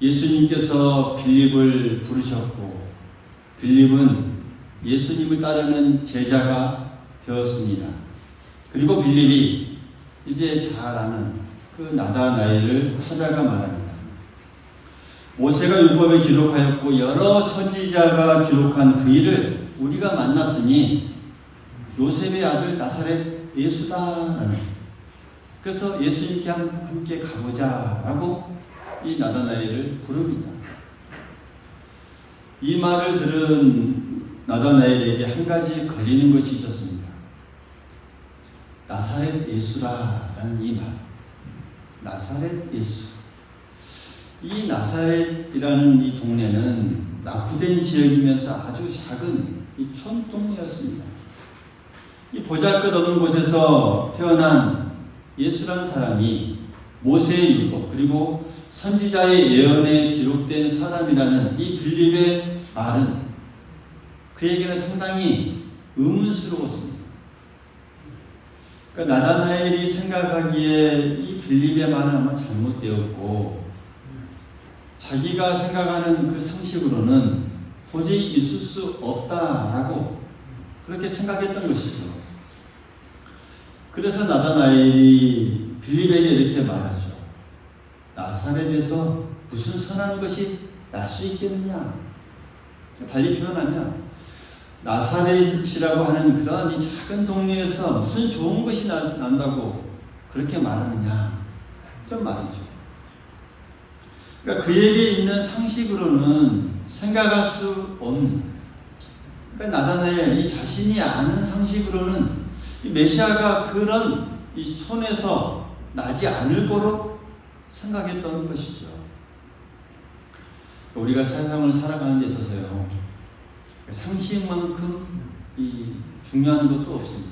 예수님께서 빌립을 부르셨고 빌립은 예수님을 따르는 제자가 되었습니다. 그리고 빌립이 이제 잘 아는 그 나다나엘을 찾아가 말합니다. 모세가 율법에 기록하였고 여러 선지자가 기록한 그 일을 우리가 만났으니 요셉의 아들 나사렛 예수다라는. 그래서 예수님께 함께 가보자라고 이 나다나엘을 부릅니다. 이 말을 들은 나다나엘에게 한 가지 걸리는 것이 있었습니다. 나사렛 예수라라는 이 말. 나사렛 예수. 이 나사렛이라는 이 동네는 낙후된 지역이면서 아주 작은 이 촌동네였습니다. 이 보잘것없는 곳에서 태어난 예수라는 사람이 모세의 율법 그리고 선지자의 예언에 기록된 사람이라는 이 빌립의 말은 그에게는 상당히 의문스러웠습니다. 그러니까 나다나엘이 생각하기에 이 빌립의 말은 아마 잘못되었고 자기가 생각하는 그 상식으로는 도저히 있을 수 없다라고 그렇게 생각했던 것이죠. 그래서 나다나엘이 빌립에게 이렇게 말하죠. 나사렛에서 무슨 선한 것이 날 수 있겠느냐. 달리 표현하면 나사렛이라고 하는 그러한 이 작은 동네에서 무슨 좋은 것이 난다고 그렇게 말하느냐. 이런 말이죠. 그러니까 그에게 있는 상식으로는 생각할 수 없는, 그러니까 나다나엘 이 자신이 아는 상식으로는 이 메시아가 그런 이 촌에서 나지 않을 거로 생각했던 것이죠. 우리가 세상을 살아가는 데 있어서요, 상식만큼 이 중요한 것도 없습니다.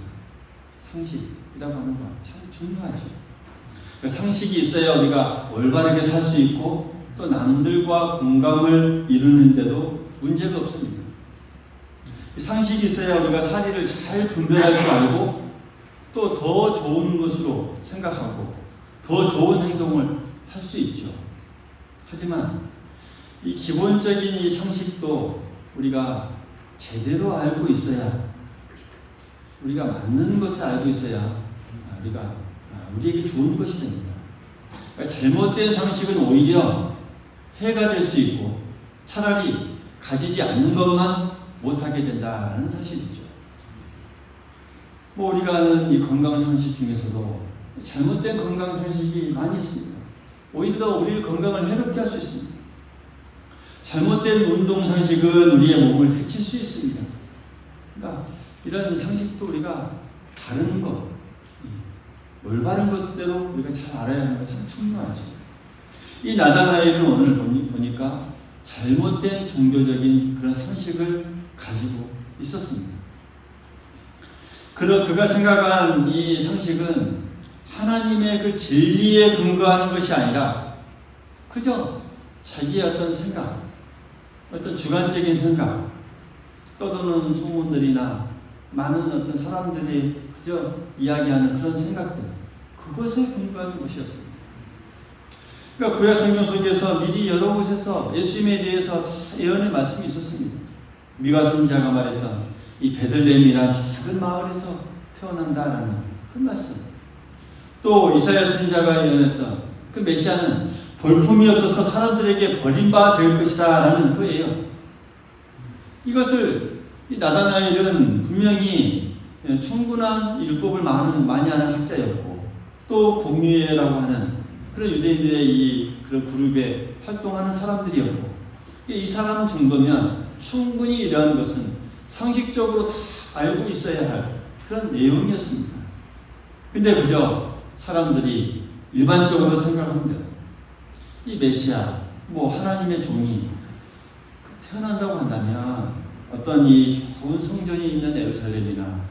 상식이라고 하는 건 참 중요하죠. 상식이 있어야 우리가 올바르게 살 수 있고 또 남들과 공감을 이루는데도 문제가 없습니다. 상식이 있어야 우리가 사리를 잘 분별할 줄 알고 또 더 좋은 것으로 생각하고 더 좋은 행동을 할 수 있죠. 하지만 이 기본적인 이 상식도 우리가 제대로 알고 있어야, 우리가 맞는 것을 알고 있어야 우리에게 좋은 것이 됩니다. 그러니까 잘못된 상식은 오히려 해가 될 수 있고 차라리 가지지 않는 것만 못하게 된다는 사실이죠. 우리가 아는 이 건강 상식 중에서도 잘못된 건강 상식이 많이 있습니다. 오히려 더 우리의 건강을 해롭게 할 수 있습니다. 잘못된 운동 상식은 우리의 몸을 해칠 수 있습니다. 그러니까 이런 상식도 우리가 바른 것, 올바른 것대로 우리가 잘 알아야 하는 것 참 중요하죠. 이 나다나엘은 오늘 보니까 잘못된 종교적인 그런 상식을 가지고 있었습니다. 그가 생각한 이 상식은 하나님의 그 진리에 근거하는 것이 아니라 그저 자기의 어떤 생각, 어떤 주관적인 생각, 떠도는 소문들이나 많은 어떤 사람들이 그저 이야기하는 그런 생각들, 그것에 근거하는 것이었습니다. 그러니까 구약 성경 속에서 미리 여러 곳에서 예수님에 대해서 예언의 말씀이 있었습니다. 미가 선지자가 말했던 이 베들레헴이라는 작은 마을에서 태어난다라는 그 말씀, 또 이사야 선지자가 예언했던 그 메시아는 볼품이 없어서 사람들에게 버림받아 될 것이다 라는 거예요. 이것을 이 나다나엘은 분명히 충분한 율법을 많이 아는 학자였고 또 공유회라고 하는 그런 유대인들의 그런 그룹에 활동하는 사람들이었고, 이 사람 정도면 충분히 이러한 것은 상식적으로 다 알고 있어야 할 그런 내용이었습니다. 근데 그저 사람들이 일반적으로 생각합니다. 이 메시아, 하나님의 종이 태어난다고 한다면 어떤 이 좋은 성전이 있는 예루살렘이나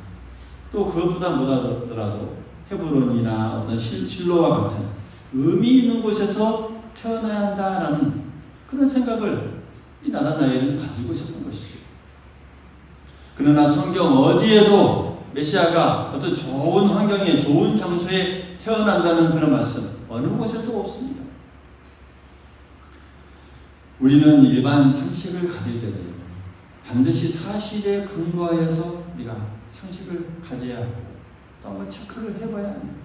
또 그것보다 못하더라도 헤브론이나 어떤 실로와 같은 의미 있는 곳에서 태어나야 한다라는 그런 생각을 이 나다나엘은 가지고 있었던 것이죠. 그러나 성경 어디에도 메시아가 어떤 좋은 환경에 좋은 장소에 태어난다는 그런 말씀 어느 곳에도 없습니다. 우리는 일반 상식을 가질 때도 반드시 사실에 근거하여서 우리가 상식을 가져야 하고 또 한번 체크를 해봐야 합니다.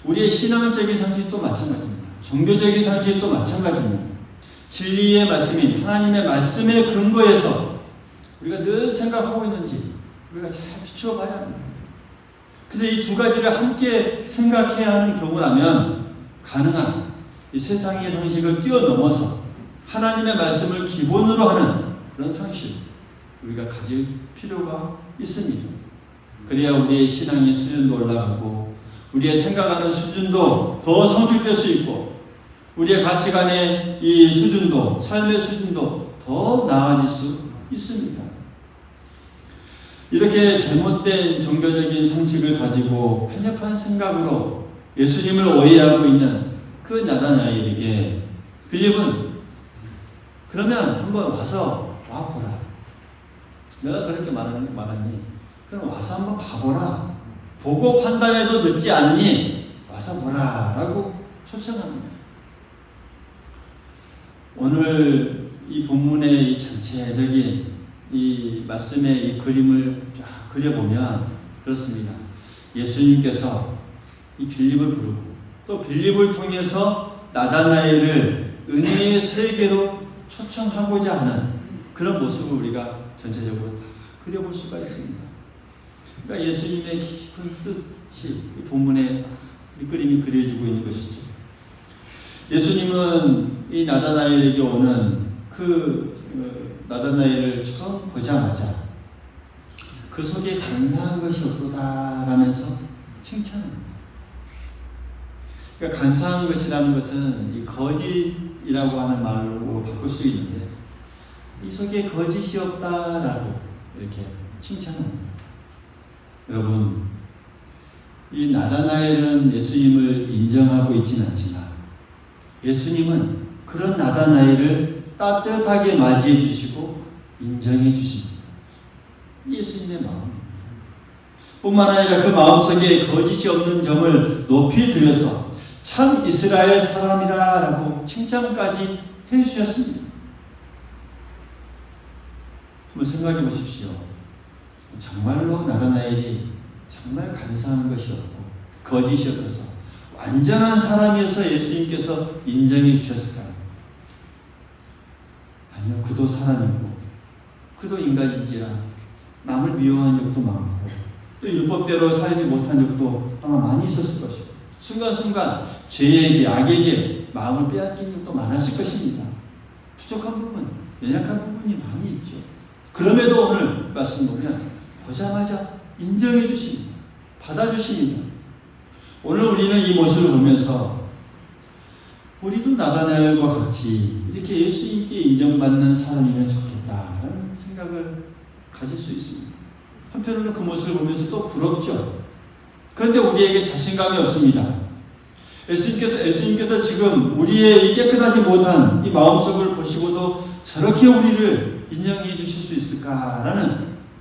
우리의 신앙적인 상식도 마찬가지입니다. 종교적인 상식도 마찬가지입니다. 진리의 말씀인 하나님의 말씀에 근거해서 우리가 늘 생각하고 있는지 우리가 잘 비추어 봐야 합니다. 그래서 이 두 가지를 함께 생각해야 하는 경우라면 가능한 이 세상의 상식을 뛰어넘어서 하나님의 말씀을 기본으로 하는 그런 상식 우리가 가질 필요가 있습니다. 그래야 우리의 신앙의 수준도 올라가고 우리의 생각하는 수준도 더 성숙될 수 있고 우리의 가치관의 이 수준도 삶의 수준도 더 나아질 수 있습니다. 이렇게 잘못된 종교적인 상식을 가지고 편협한 생각으로 예수님을 오해하고 있는 그 나다나엘에게 빌립은 그러면 한번 와서 와보라. 내가 그렇게 말하니 그럼 와서 한번 봐보라. 보고 판단해도 늦지 않으니 와서 보라 라고 초청합니다. 오늘 이 본문의 이 전체적인 이 말씀의 이 그림을 쫙 그려보면 그렇습니다. 예수님께서 이 빌립을 부르고 또 빌립을 통해서 나다나엘을 은혜의 세계로 초청하고자 하는 그런 모습을 우리가 전체적으로 다 그려볼 수가 있습니다. 그러니까 예수님의 깊은 뜻이 이 본문에 이 그림이 그려지고 있는 것이죠. 예수님은 이 나다나엘에게 오는 나다나엘을 처음 보자마자 그 속에 간사한 것이 없도다라면서 칭찬합니다. 그러니까 간사한 것이라는 것은 이 거짓이라고 하는 말로 바꿀 수 있는데 이 속에 거짓이 없다라고 이렇게 칭찬합니다. 여러분, 이 나다나엘은 예수님을 인정하고 있지는 않지만 예수님은 그런 나다나엘을 따뜻하게 맞이해 주시고 인정해 주십니다. 예수님의 마음입니다. 뿐만 아니라 그 마음속에 거짓이 없는 점을 높이 들여서 참 이스라엘 사람이라고 칭찬까지 해 주셨습니다. 한번 생각해 보십시오. 정말로 나다나엘이 정말 간사한 것이 없고 거짓이 없어서 완전한 사람이어서 예수님께서 인정해 주셨을까요? 아니요. 그도 사람이고 그도 인간이지라 남을 미워한 적도 많고 또 율법대로 살지 못한 적도 아마 많이 있었을 것이고 순간순간 죄에게 악에게 마음을 빼앗긴 적도 많았을 것입니다. 부족한 부분, 연약한 부분이 많이 있죠. 그럼에도 오늘 말씀 보면 보자마자 인정해 주십니다. 받아주십니다. 오늘 우리는 이 모습을 보면서 우리도 나다나엘과 같이 이렇게 예수님께 인정받는 사람이면 좋겠다라는 생각을 가질 수 있습니다. 한편으로는 그 모습을 보면서 또 부럽죠. 그런데 우리에게 자신감이 없습니다. 예수님께서 지금 우리의 이 깨끗하지 못한 이 마음속을 보시고도 저렇게 우리를 인정해 주실 수 있을까라는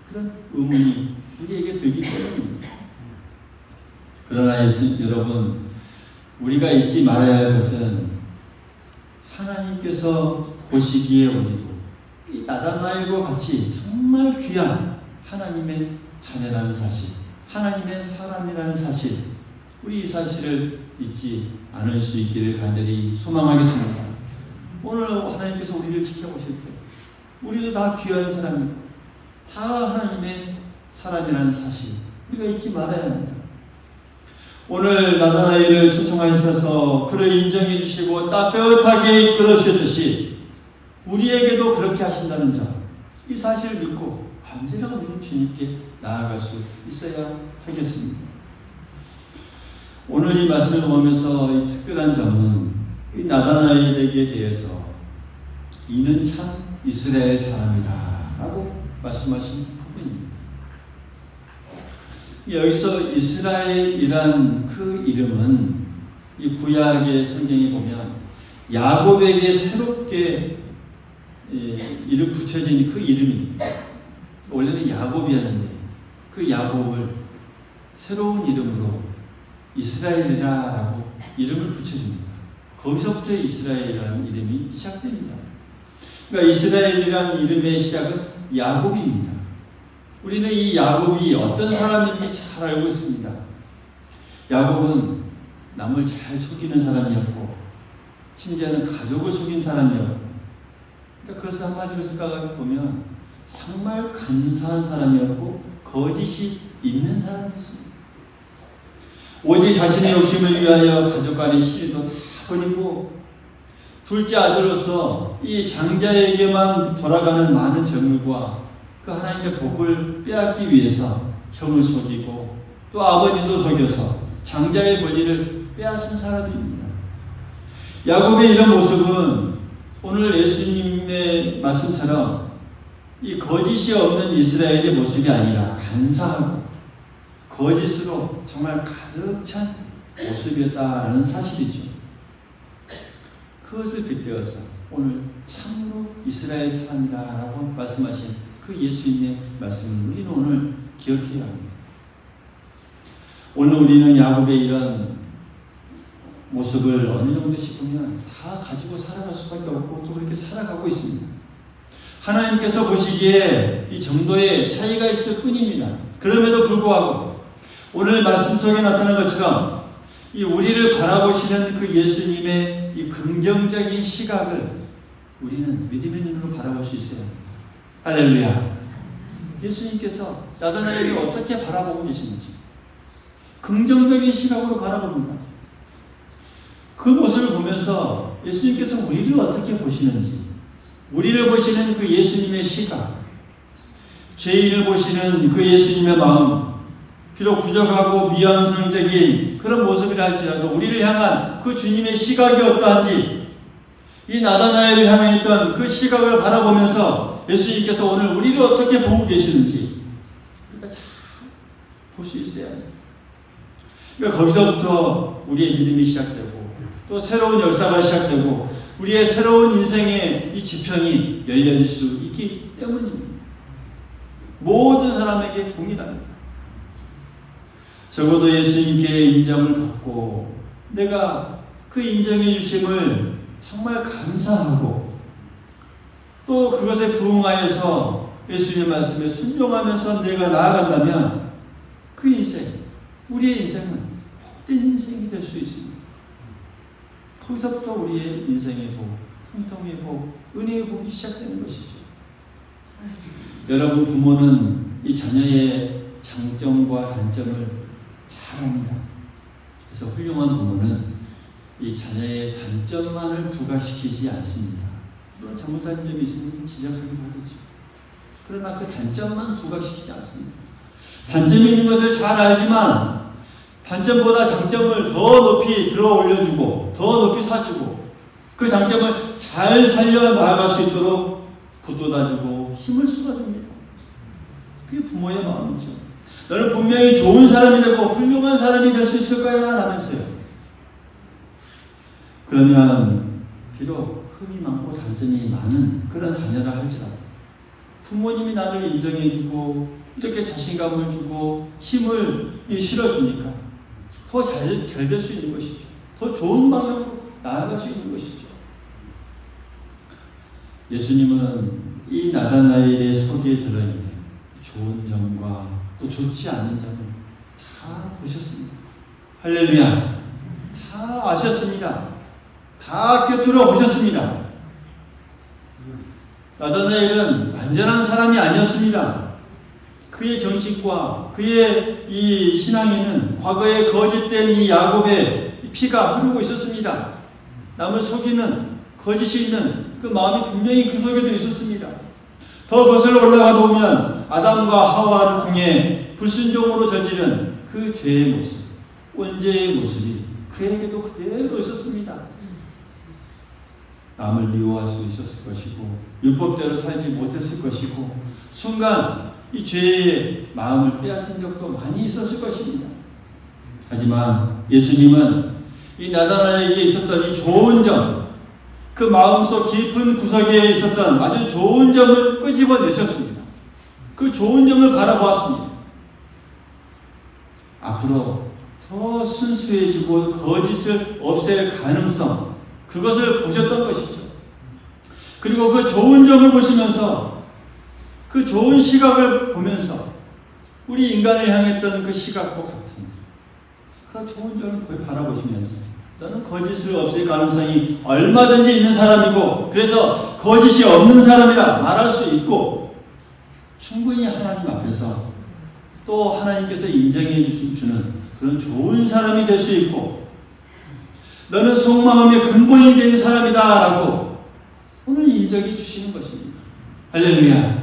그런 의문이 우리에게 들기 때문입니다. 그러나 여러분, 우리가 잊지 말아야 할 것은 하나님께서 보시기에 우리도 이 나다나엘과 같이 정말 귀한 하나님의 자녀라는 사실, 하나님의 사람이라는 사실, 우리 이 사실을 잊지 않을 수 있기를 간절히 소망하겠습니다. 오늘 하나님께서 우리를 지켜보실 때 우리도 다 귀한 사람이고 다 하나님의 사람이라는 사실 우리가 잊지 말아야 합니다. 오늘 나다나엘을 초청하셔서 그를 인정해 주시고 따뜻하게 이끌어 주셨듯이 우리에게도 그렇게 하신다는 점, 이 사실을 믿고 언제나 우리는 주님께 나아갈 수 있어야 하겠습니다. 오늘 이 말씀을 보면서 이 특별한 점은 이 나다나엘에게 대해서 이는 참 이스라엘 사람이다 라고 말씀하신 부분입니다. 여기서 이스라엘이란 그 이름은 이 구약의 성경에 보면 야곱에게 새롭게 이름 붙여진 그 이름입니다. 원래는 야곱이었는데 그 야곱을 새로운 이름으로 이스라엘이라고 이름을 붙여줍니다. 거기서부터 이스라엘이라는 이름이 시작됩니다. 그러니까 이스라엘이라는 이름의 시작은 야곱입니다. 우리는 이 야곱이 어떤 사람인지 잘 알고 있습니다. 야곱은 남을 잘 속이는 사람이었고 심지어는 가족을 속인 사람이었고, 그러니까 그것을 한마디로 생각해 보면 정말 간사한 사람이었고 거짓이 있는 사람이었습니다. 오직 자신의 욕심을 위하여 가족 간의 시리도 다 버리고 둘째 아들로서 이 장자에게만 돌아가는 많은 정욕과 그 하나님의 복을 빼앗기 위해서 형을 속이고 또 아버지도 속여서 장자의 권리를 빼앗은 사람입니다. 야곱의 이런 모습은 오늘 예수님의 말씀처럼 이 거짓이 없는 이스라엘의 모습이 아니라 간사하고 거짓으로 정말 가득 찬 모습이었다라는 사실이죠. 그것을 빗대어서 오늘 참으로 이스라엘 사람이다라고 말씀하신 그 예수님의 말씀을 우리는 오늘 기억해야 합니다. 오늘 우리는 야곱의 이런 모습을 어느 정도씩 보면 다 가지고 살아갈 수밖에 없고 또 그렇게 살아가고 있습니다. 하나님께서 보시기에 이 정도의 차이가 있을 뿐입니다. 그럼에도 불구하고 오늘 말씀 속에 나타난 것처럼 이 우리를 바라보시는 그 예수님의 이 긍정적인 시각을 우리는 믿음의 눈으로 바라볼 수 있어야 합니다. 할렐루야. 예수님께서 나다나엘을 어떻게 바라보고 계시는지 긍정적인 시각으로 바라봅니다. 그 모습을 보면서 예수님께서 우리를 어떻게 보시는지, 우리를 보시는 그 예수님의 시각, 죄인을 보시는 그 예수님의 마음, 비록 부족하고 미완성적인 그런 모습이라 할지라도 우리를 향한 그 주님의 시각이 어떠한지, 이 나다나엘을 향해 있던 그 시각을 바라보면서 예수님께서 오늘 우리를 어떻게 보고 계시는지 우리가 잘 볼 수 있어야 해요. 그러니까 거기서부터 우리의 믿음이 시작되고 또 새로운 역사가 시작되고 우리의 새로운 인생의 이 지평이 열려질 수 있기 때문입니다. 모든 사람에게 동일합니다. 적어도 예수님께 인정을 받고 내가 그 인정해 주심을 정말 감사하고 또 그것에 부응하여서 예수님의 말씀에 순종하면서 내가 나아간다면 그 인생, 우리의 인생은 복된 인생이 될 수 있습니다. 거기서부터 우리의 인생의 복, 형통의 복, 은혜의 복이 시작되는 것이죠. 여러분 부모는 이 자녀의 장점과 단점을 잘 압니다. 그래서 훌륭한 부모는 이 자녀의 단점만을 부각시키지 않습니다. 물론 잘못한 점이 있으면 지적하기도 하겠죠. 그러나 그 단점만 부각시키지 않습니다. 단점이 있는 것을 잘 알지만 단점보다 장점을 더 높이 들어 올려주고 더 높이 사주고 그 장점을 잘 살려 나아갈 수 있도록 붙돋아주고 힘을 쏟아줍니다. 그게 부모의 마음이죠. 너는 분명히 좋은 사람이 되고 훌륭한 사람이 될 수 있을 거야 라면서요. 그러면 비록 흠이 많고 단점이 많은 그런 자녀라 할지라도 부모님이 나를 인정해주고 이렇게 자신감을 주고 힘을 실어주니까 더 잘 될 수 있는 것이죠. 더 좋은 방향으로 나아갈 수 있는 것이죠. 예수님은 이 나다나엘의 속에 들어있는 좋은 점과 또 좋지 않은 점을 다 보셨습니다. 할렐루야. 다 아셨습니다. 다 꿰뚫어 보셨습니다. 나다나엘은 완전한 사람이 아니었습니다. 그의 정신과 그의 이 신앙에는 과거에 거짓된 이 야곱의 피가 흐르고 있었습니다. 남을 속이는 거짓이 있는 그 마음이 분명히 그 속에도 있었습니다. 더 거슬러 올라가 보면 아담과 하와를 통해 불순종으로 저지른 그 죄의 모습, 원죄의 모습이 그에게도 그대로 있었습니다. 남을 미워할 수 있었을 것이고 율법대로 살지 못했을 것이고 순간 이 죄의 마음을 빼앗긴 적도 많이 있었을 것입니다. 하지만 예수님은 이 나다나엘에게 있었던 이 좋은 점, 그 마음속 깊은 구석에 있었던 아주 좋은 점을 끄집어내셨습니다. 그 좋은 점을 바라보았습니다. 앞으로 더 순수해지고 거짓을 없앨 가능성, 그것을 보셨던 것이죠. 그리고 그 좋은 점을 보시면서 그 좋은 시각을 보면서 우리 인간을 향했던 그 시각과 같은 그 좋은 점을 바라보시면서 너는 거짓을 없앨 가능성이 얼마든지 있는 사람이고 그래서 거짓이 없는 사람이라 말할 수 있고 충분히 하나님 앞에서 또 하나님께서 인정해 주는 그런 좋은 사람이 될 수 있고 너는 속마음의 근본이 된 사람이다 라고 오늘 인정해 주시는 것입니다. 할렐루야.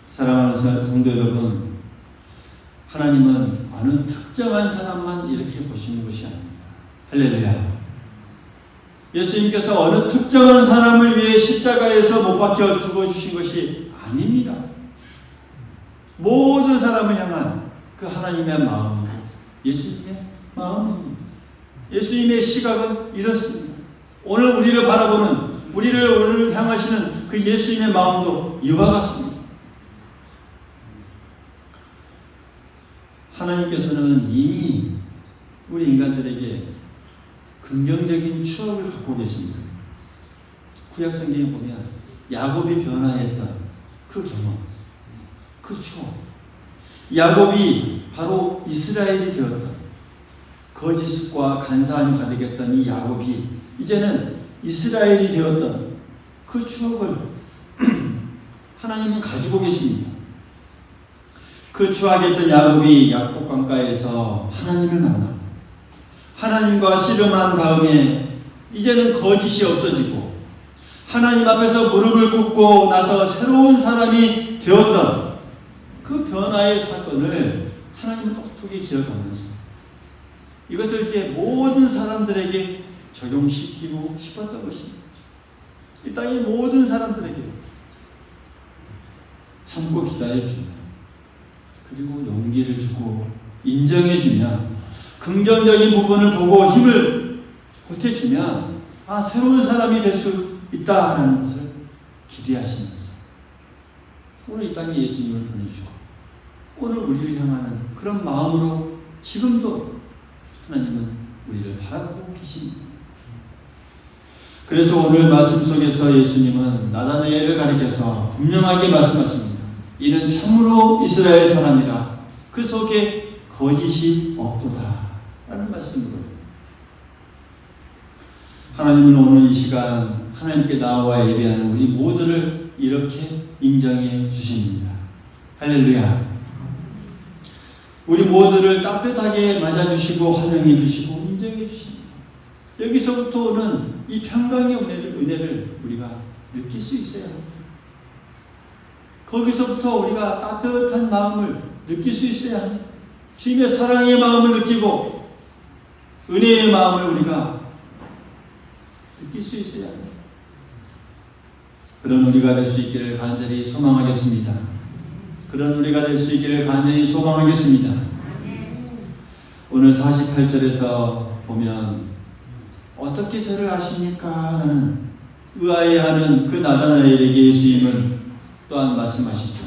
사랑하는 성도 여러분, 하나님은 어느 특정한 사람만 이렇게 보시는 것이 아닙니다. 할렐루야. 예수님께서 어느 특정한 사람을 위해 십자가에서 못 박혀 죽어주신 것이 아닙니다. 모든 사람을 향한 그 하나님의 마음이고 예수님의 마음입니다. 예수님의 시각은 이렇습니다. 오늘 우리를 바라보는, 우리를 오늘 향하시는 그 예수님의 마음도 이와 같습니다. 하나님께서는 이미 우리 인간들에게 긍정적인 추억을 갖고 계십니다. 구약 성경에 보면 야곱이 변화했던 그 경험, 그 추억, 야곱이 바로 이스라엘이 되었던 거짓과 간사함이 가득했던 이 야곱이 이제는 이스라엘이 되었던 그 추억을 하나님은 가지고 계십니다. 그 추악했던 야곱이 약복강가에서 하나님을 만나고 하나님과 씨름한 다음에 이제는 거짓이 없어지고 하나님 앞에서 무릎을 꿇고 나서 새로운 사람이 되었던 그 변화의 사건을 하나님은 똑똑히 기억하면서 이것을 이렇게 모든 사람들에게 적용시키고 싶었던 것입니다. 이 땅의 모든 사람들에게 참고 기다려주면 그리고 용기를 주고 인정해주면 긍정적인 부분을 보고 힘을 보태주면 새로운 사람이 될 수 있다는 것을 기대하시면서 오늘 이 땅에 예수님을 보내주고 오늘 우리를 향하는 그런 마음으로 지금도 하나님은 우리를 바라보고 계십니다. 그래서 오늘 말씀 속에서 예수님은 나다나엘을 가리켜서 분명하게 말씀하십니다. 이는 참으로 이스라엘 사람이라 그 속에 거짓이 없도다 라는 말씀으로 하나님은 오늘 이 시간 하나님께 나와 예배하는 우리 모두를 이렇게 인정해 주십니다. 할렐루야. 우리 모두를 따뜻하게 맞아주시고 환영해 주시고 인정해 주십니다. 여기서부터 오는 이 평강의 은혜를 우리가 느낄 수 있어야 합니다. 거기서부터 우리가 따뜻한 마음을 느낄 수 있어야 합니다. 주님의 사랑의 마음을 느끼고 은혜의 마음을 우리가 느낄 수 있어야 합니다. 그런 우리가 될 수 있기를 간절히 소망하겠습니다. 그런 우리가 될 수 있기를 간절히 소망하겠습니다. 오늘 48절에서 보면 어떻게 저를 아십니까? 라는 의아해하는 그 나다나엘에게 예수님은 또한 말씀하시죠.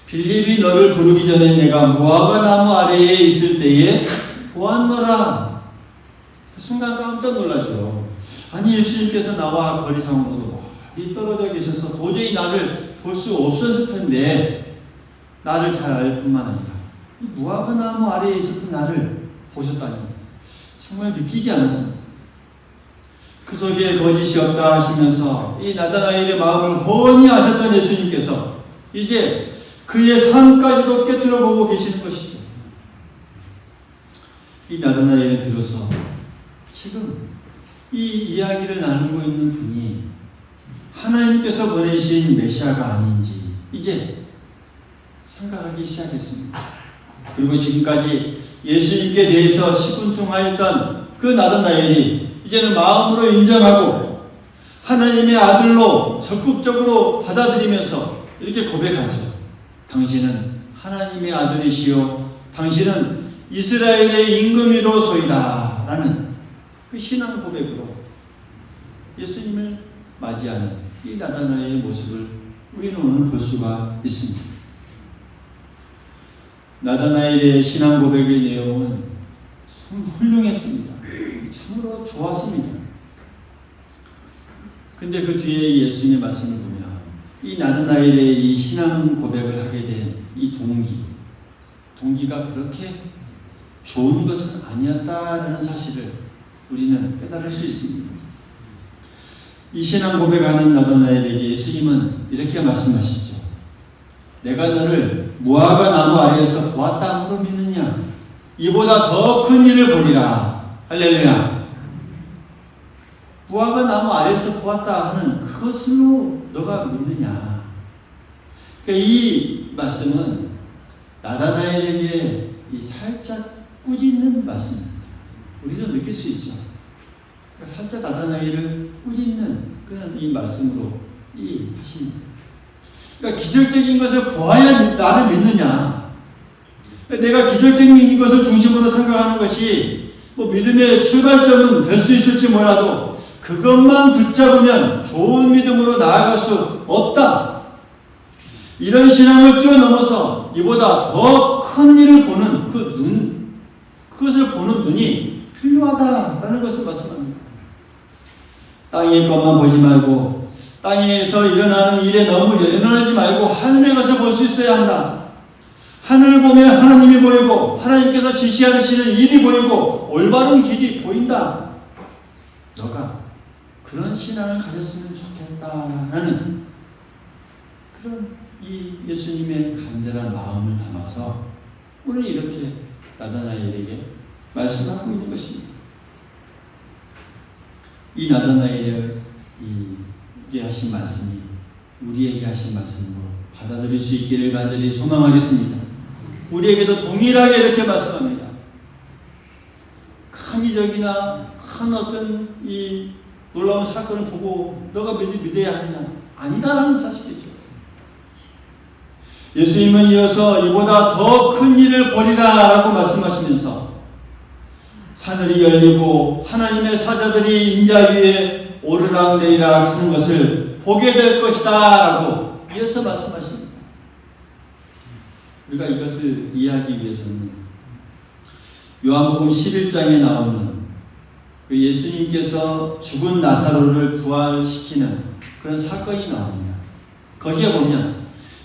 빌립이 너를 부르기 전에 내가 무화과 나무 아래에 있을 때에 보았노라. 순간 깜짝 놀라죠. 아니 예수님께서 나와 거리상으로 멀리 떨어져 계셔서 도저히 나를 볼 수 없었을 텐데 나를 잘 알 뿐만 아니라 이 무화과 나무 아래에 있었던 나를 보셨다니 정말 믿기지 않았습니다. 그 속에 거짓이 없다 하시면서 이 나다나엘의 마음을 훤히 아셨던 예수님께서 이제 그의 삶까지도 꿰뚫어 보고 계시는 것이죠. 이 나다나엘은 비로소 지금 이 이야기를 나누고 있는 분이 하나님께서 보내신 메시아가 아닌지 이제 생각하기 시작했습니다. 그리고 지금까지 예수님께 대해서 시큰둥하였던 그 나다나엘이 이제는 마음으로 인정하고 하나님의 아들로 적극적으로 받아들이면서 이렇게 고백하죠. 당신은 하나님의 아들이시요 당신은 이스라엘의 임금이로소이다 라는 그 신앙 고백으로 예수님을 맞이하는 이 나다나엘의 모습을 우리는 오늘 볼 수가 있습니다. 나다나엘의 신앙 고백의 내용은 참 훌륭했습니다. 참으로 좋았습니다. 근데 그 뒤에 예수님의 말씀을 보면 이 나다나엘의 이 신앙 고백을 하게 된 이 동기가 그렇게 좋은 것은 아니었다라는 사실을 우리는 깨달을 수 있습니다. 이 신앙 고백하는 나다나엘에게 예수님은 이렇게 말씀하시죠. 내가 너를 무화과 나무 아래에서 보았다 함으로 믿느냐? 이보다 더 큰 일을 보리라. 할렐루야. 무화과 나무 아래에서 보았다 하는 그것으로 너가 믿느냐? 그러니까 이 말씀은 나다나엘에게 이 살짝 꾸짖는 말씀입니다. 우리도 느낄 수 있죠. 그러니까 살짝 나다나엘을 꾸짖는 그런 이 말씀으로 이 하십니다. 그러니까 기적적인 것을 보아야 나를 믿느냐? 내가 기적적인 것을 중심으로 생각하는 것이 뭐 믿음의 출발점은 될 수 있을지 몰라도 그것만 붙잡으면 좋은 믿음으로 나아갈 수 없다. 이런 신앙을 뛰어넘어서 이보다 더 큰 일을 보는 그 눈, 그것을 보는 눈이 필요하다라는 것을 말씀합니다. 땅의 것만 보지 말고 땅에서 일어나는 일에 너무 연연하지 말고 하늘의 것을 볼 수 있어야 한다. 하늘을 보면 하나님이 보이고 하나님께서 지시하시는 일이 보이고 올바른 길이 보인다. 너가 그런 신앙을 가졌으면 좋겠다라는 그런 이 예수님의 간절한 마음을 담아서 오늘 이렇게 나다나엘에게 말씀하고 있는 것입니다. 이 나다나엘에게 하신 말씀이 우리에게 하신 말씀으로 받아들일 수 있기를 간절히 소망하겠습니다. 우리에게도 동일하게 이렇게 말씀합니다. 큰 이적이나 큰 어떤 이 놀라운 사건을 보고 너가 믿어야 하느냐? 아니다라는 사실이죠. 예수님은 이어서 이보다 더 큰 일을 보리라 라고 말씀하시면서 하늘이 열리고 하나님의 사자들이 인자 위에 오르락내리락 하는 것을 보게 될 것이다 라고 이어서 말씀하십니다. 우리가 이것을 이해하기 위해서는 요한복음 11장에 나오는 그 예수님께서 죽은 나사로를 부활시키는 그런 사건이 나옵니다. 거기에 보면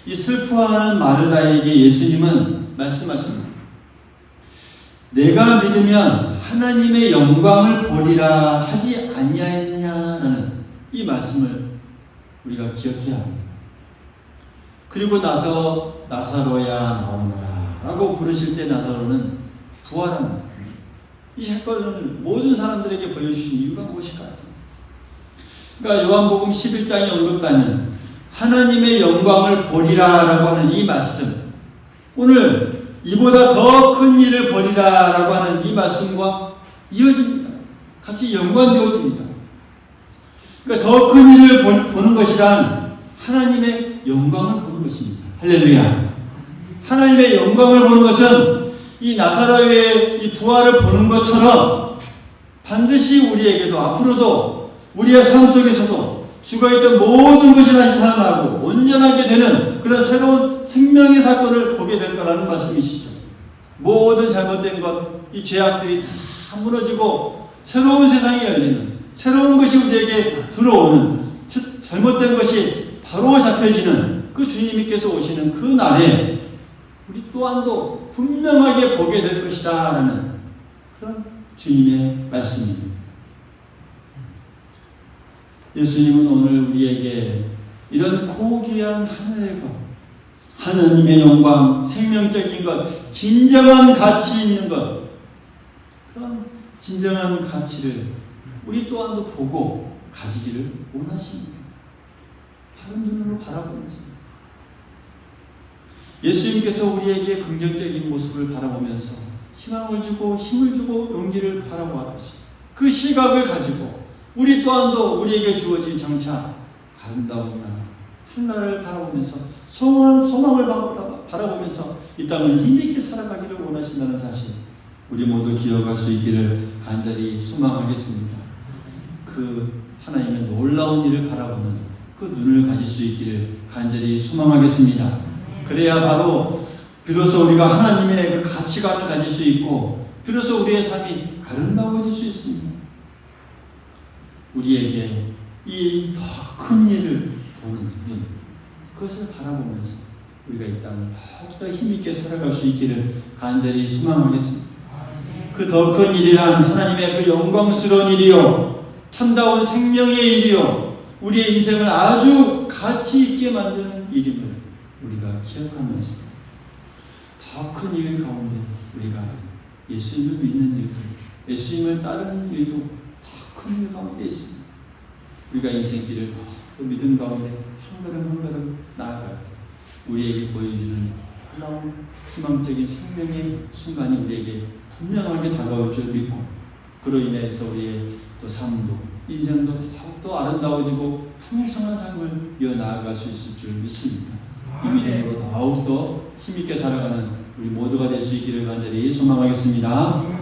이 슬퍼하는 마르다에게 예수님은 말씀하십니다. 내가 믿으면 하나님의 영광을 보리라 하지 아니하였느냐라는 이 말씀을 우리가 기억해야 합니다. 그리고 나서 나사로야 나오너라 라고 부르실 때 나사로는 부활합니다. 이 사건을 모든 사람들에게 보여주신 이유가 무엇일까요? 그러니까 요한복음 11장에 언급하는 하나님의 영광을 보리라 라고 하는 이 말씀, 오늘 이보다 더 큰 일을 보리라 라고 하는 이 말씀과 이어집니다. 같이 연관되어집니다. 그러니까 더 큰 일을 보는 것이란 하나님의 영광을 보는 것입니다. 할렐루야. 하나님의 영광을 보는 것은 이 나사로의 이 부활을 보는 것처럼 반드시 우리에게도 앞으로도 우리의 삶 속에서도 죽어있던 모든 것이 다시 살아나고 온전하게 되는 그런 새로운 생명의 사건을 보게 될 거라는 말씀이시죠. 모든 잘못된 것, 이 죄악들이 다 무너지고 새로운 세상이 열리는, 새로운 것이 우리에게 들어오는, 잘못된 것이 바로 잡혀지는 그 주님께서 오시는 그 날에 우리 또한도 분명하게 보게 될 것이다 라는 그런 주님의 말씀입니다. 예수님은 오늘 우리에게 이런 고귀한 하늘의 것, 하나님의 영광, 생명적인 것, 진정한 가치 있는 것, 그런 진정한 가치를 우리 또한도 보고 가지기를 원하십니다. 다른 눈으로 바라보면서 예수님께서 우리에게 긍정적인 모습을 바라보면서 희망을 주고 힘을 주고 용기를 바라보았듯이 그 시각을 가지고 우리 또한도 우리에게 주어진 장차 아름다운 나라, 한나라를 바라보면서 소망을 바라보면서 이 땅을 힘있게 살아가기를 원하신다는 사실, 우리 모두 기억할 수 있기를 간절히 소망하겠습니다. 그 하나님의 놀라운 일을 바라보는 그 눈을 가질 수 있기를 간절히 소망하겠습니다. 그래야 바로 비로소 우리가 하나님의 그 가치관을 가질 수 있고 비로소 우리의 삶이 아름다워질 수 있습니다. 우리에게 이 더 큰 일을 보는 눈, 그것을 바라보면서 우리가 이 땅을 더욱더 힘있게 살아갈 수 있기를 간절히 소망하겠습니다. 그 더 큰 일이란 하나님의 그 영광스러운 일이요, 참다운 생명의 일이요, 우리의 인생을 아주 가치 있게 만드는 일임을 우리가 기억하면서 더 큰 일 가운데 우리가 예수님을 믿는 일들, 예수님을 따르는 일도 더 큰 일 가운데 있습니다. 우리가 인생길을 더 믿음 가운데 한 걸음 한 걸음 나아갈 우리에게 보여주는 놀라운 희망적인 생명의 순간이 우리에게 분명하게 다가올 줄 믿고, 그로 인해서 우리의 또 삶도 인생도 더욱더 아름다워지고 풍성한 삶을 이어나아갈 수 있을 줄 믿습니다. 이 믿음으로 더욱더 힘있게 살아가는 우리 모두가 될 수 있기를 간절히 소망하겠습니다.